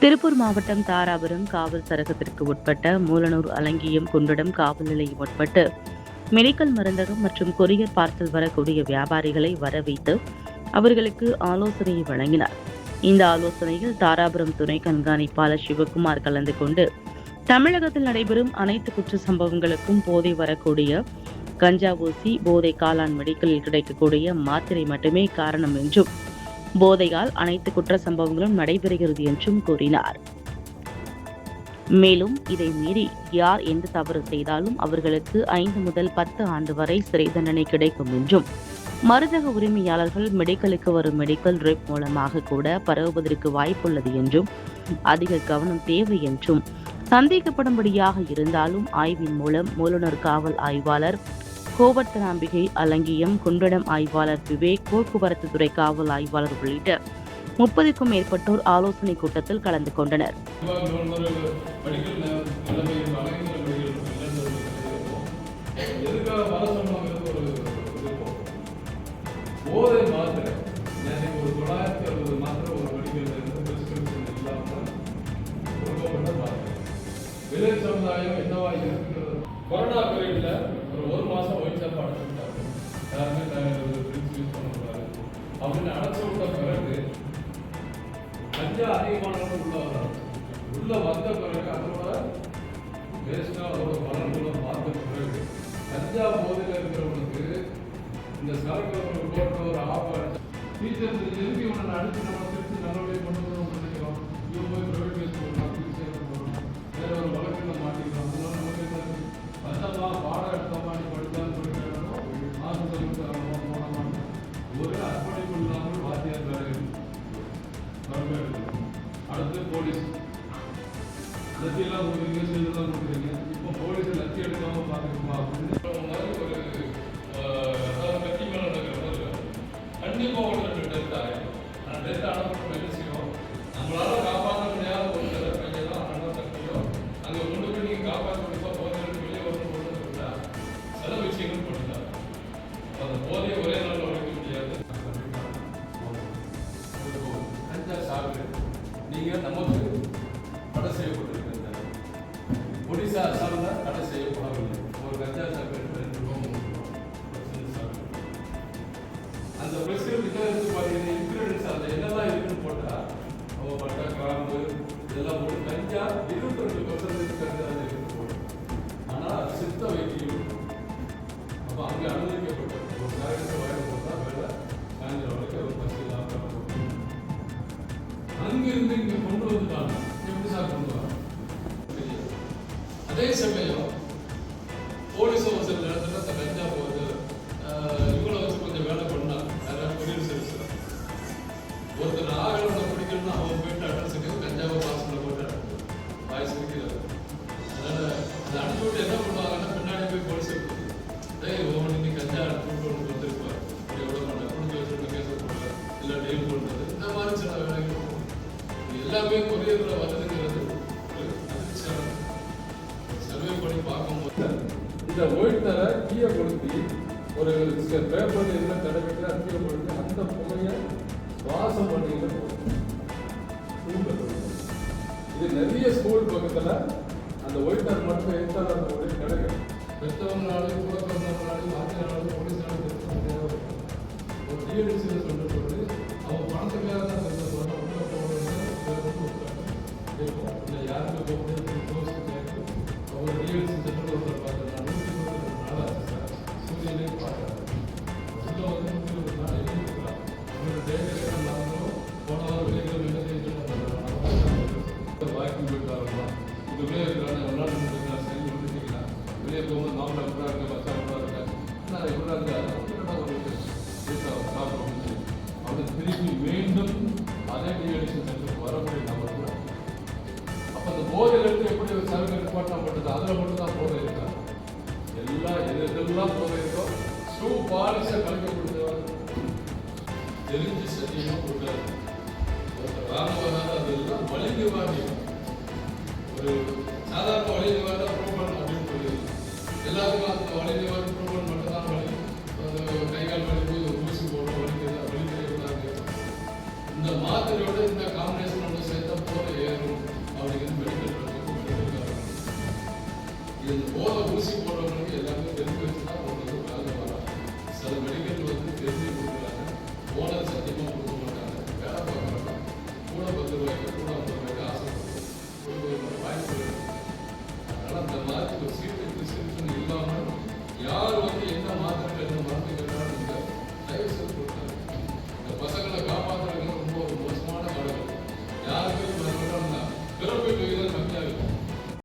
திருப்பூர் மாவட்டம் தாராபுரம் காவல் சரகத்திற்கு உட்பட்ட மூலனூர் அலங்கியம் குன்றடம் காவல் நிலையம் உட்பட்டு மெடிக்கல் மருந்தகம் மற்றும் கொரியர் பார்சல் வரக்கூடிய வியாபாரிகளை வரவைத்து அவர்களுக்கு ஆலோசனையை வழங்கினார். இந்த ஆலோசனையில் தாராபுரம் துணை கண்காணிப்பாளர் சிவகுமார் கலந்து கொண்டு தமிழகத்தில் நடைபெறும் அனைத்து குற்ற சம்பவங்களுக்கும் போதை வரக்கூடிய கஞ்சா ஊசி, போதை காளான் மெடிக்கலில் கிடைக்கக்கூடிய மாத்திரை மட்டுமே காரணம் என்றும் போதையால் அனைத்து குற்ற சம்பவங்களும் நடைபெறுகிறது என்றும் கூறினார். மேலும் இதை மீறி யார் எந்த தவறு செய்தாலும் அவர்களுக்கு 5 முதல் 10 ஆண்டு வரை சிறை தண்டனை கிடைக்கும் என்றும் மருந்தக உரிமையாளர்கள் மெடிக்கலுக்கு வரும் மெடிக்கல் ரெப் மூலமாக கூட பரவுவதற்கு வாய்ப்புள்ளது என்றும் அதிக கவனம் தேவை என்றும் சந்தேகப்படும்படியாக இருந்தாலும் ஆய்வின் மூலம் மூலனர் காவல் ஆய்வாளர் கோவர்த்தனாம்பிகை, அலங்கியம் குன்றடம் ஆய்வாளர் விவேக், போக்குவரத்து துறை காவல் ஆய்வாளர் உள்ளிட்ட 30க்கும் மேற்பட்டோர் ஆலோசனை கூட்டத்தில் கலந்து கொண்டனர். கொரோனா பீரியட்ல ஒரு மாசம் ஒயிட் ஷாப் அடைச்சிட்டாங்க. யாருமே ட்ரிங்க்ஸ் யூஸ் பண்ணக்கூடாது அப்படின்னு அடைச்சு விட்ட பிறகு கஞ்சா அதிகமானவங்க உள்ள வந்த பிறகு அதோட வேஸ்டா அதோட பலன்களை பார்த்த பிறகு கஞ்சா போதையில் இருக்கிறவங்களுக்கு இந்த சரக்கு போட்ட ஒரு ஆஃப் டீச்சர்ஸ் எதுக்கு இவனை அடிச்சு நம்ம திருச்சி நல்லபடியாக கொண்டு வரணும் நினைக்கிறோம். இவங்க போய் ப்ரைவேட் கேஸ் போடலாம், போடணும், வேற ஒரு வழக்கில் மாட்டிக்கிறோம். அதனால நமக்கு அதெல்லாம் பாடம் எடுத்த மாதிரி படித்தாலும் படிக்கணும், ஆசிரியர்களுக்கு போன மாதிரி ஒரு அர்ப்பணிப்பு இல்லாமல் வாத்தியார் வேலை எடுக்கணும். அடுத்து போலீஸ் லத்தியெல்லாம் கொடுக்குறீங்க, செல்லுலாம் கொடுக்குறீங்க. இப்போ போலீஸ் லத்தி எடுக்காமல் பார்த்துக்கணுமா அப்படின்னு ஒரு கத்தி மேலே நடக்கிற கண்டிப்பாக ஒரு டெத் ஆகிடும். அந்த டெத் ஆனப்போ என்ன செய்யும், நம்மளால காப்பாற்ற முடியாத ஒரு சில கையெல்லாம் அண்ணன் சக்தியோ அங்கே கொண்டு போய் நீங்கள் காப்பாற்ற முடியுமா போதைகளுக்கு வெளியே வரணும் கொண்டு வந்துட்டா சில விஷயங்கள் பண்ணிட்டாங்க. அந்த போதையை ஒரே நாளில் உழைக்க முடியாது. கஞ்சா சாப்பிடு நீங்கள் நமக்கு தடை செய்யப்பட்டிருக்கின்ற ஒடிசா சார்ந்த தடை செய்யப்படவில்லை. ஒரு கஞ்சா சாப்பிட்டு 2 ரூபா 3 ரூபா அந்த பிரசிடென்ட் இருக்கு பார்த்தீங்கன்னா இன்க்ரீடியன்ஸ் அந்த என்னெல்லாம் இருக்குன்னு போட்டால் அவங்க பட்டை கிராம்பு இதெல்லாம் போட்டு கஞ்சா 22% கஞ்சா இருக்கு போடும். ஆனால் அது சித்த வைத்தியம். அப்போ அங்கே அனுமதிக்கப்பட்டது ஒரு காரியத்தை வாங்கி போட்டால் வேலை காஞ்ச வழக்கு ஒரு 10 லாபம் அங்கிருந்து இங்கே கொண்டு வந்துட்டாங்க. எப்படி சார் கொண்டு வராங்க? அதே சமயம் போலீஸ் அவசர நேரத்தில் அந்த கஞ்சா போகுது இவங்களை வச்சு கொஞ்சம் வேலை பண்ணா யாராவது கொரியர் சர்வீஸ் ஒருத்தர் ஆகலை பிடிக்கணும்னா அவன் போயிட்டு அட்ரஸுக்கு கஞ்சாவை பாசனில் போட்டு வாய்ஸ் இருக்கிறது. அதனால் அதை அனுப்பி விட்டு என்ன பண்ணுவாங்கன்னா பின்னாடி போய் போலீஸ் ஓவன் இன்னைக்கு கஞ்சா அனுப்பி விட்டு வந்துருப்பார். எவ்வளோ பண்ண குடிஞ்சு வச்சுட்டு கேஸ் போடல இல்லை டெய்லி பண்ணுறது இந்த மாதிரி சில வேலைகள் எல்லாமே கொரியரில் வருதுங்கிறது அதிர்ச்சியான சர்வே பண்ணி பார்க்கும்போது இந்த ஒயிட்டரை கீழே கொடுத்து ஒரு பேப்பர் இதில் தடவிட்டு கீழே கொடுத்து அந்த புகையை சுவாசம் பண்ணிக்கிட்டு இது நிறைய ஸ்கூல் பக்கத்தில் அந்த ஒயிட்டர் மட்டும் எடுத்தால் அந்த ஒரே கிடைக்கும். பெற்றவங்களாலையும் கூட பிறந்தவங்களாலையும் வாத்தியாராலையும் போலீஸாலையும் ஒரு டிஎன்சி சொல்றது அவங்க பணத்துக்காக தான் சொல்லுவாங்க. உள்ள போகிறது இல்லை யாருக்கு போகிறது க்ளோஸ் கேட்டு அவர் டிஎன்சி சென்டர் ஒருத்தர் பார்த்துருந்தாங்க. 124 நாளாச்சு சார் சூரியனே பார்க்குறாங்க. உள்ள வந்து 120 நாள் எழுதிருக்கிறாங்க. அவங்களோட டேட்டே இருந்தாலும் போன வாரம் வெளியில் என்ன வாக்கிங் போயிட்டு வரலாம். இதுவே இருக்கிறாங்க ஒன்றா சரி விட்டுட்டீங்கன்னா வெளியே போகும்போது நாமளை எப்படா இருக்க பச்சா எப்படா இருக்கேன் நான் எப்படா இருக்கேன் சாப்பிட அவனுக்கு திருப்பி மீண்டும் அதே டிஎடிஷன் சென்டருக்கு வரக்கூடிய நபர் கூட. அப்போ அந்த போதையிலிருந்து எப்படி ஒரு சரக்கு நிப்பாட்டப்பட்டது அதில் மட்டும் தான் போதை இருக்கா? எதெல்லாம் போதை இருக்கோ ஷூ பாலிஷை கலக்க கொடுத்தவர் தெரிஞ்சு சத்தியமாக கொடுக்காது. ராணுவனால அதெல்லாம் வலிந்து வாங்கி ஒரு சாதாரண வழி நிவாரண ப்ரோபன் அப்படின்னு சொல்லி எல்லாருக்கும் அந்த வழி நிவாரண ப்ரோபன் மட்டும் தான் வழி. கை கால் வலிக்கு ஊசி போடுற வலிக்கு வழி தெரியக்கூடாது. இந்த மாத்திரையோட இந்த காம்பினேஷன் சேர்த்தா போதை ஏறும். இந்த போதை ஊசி போட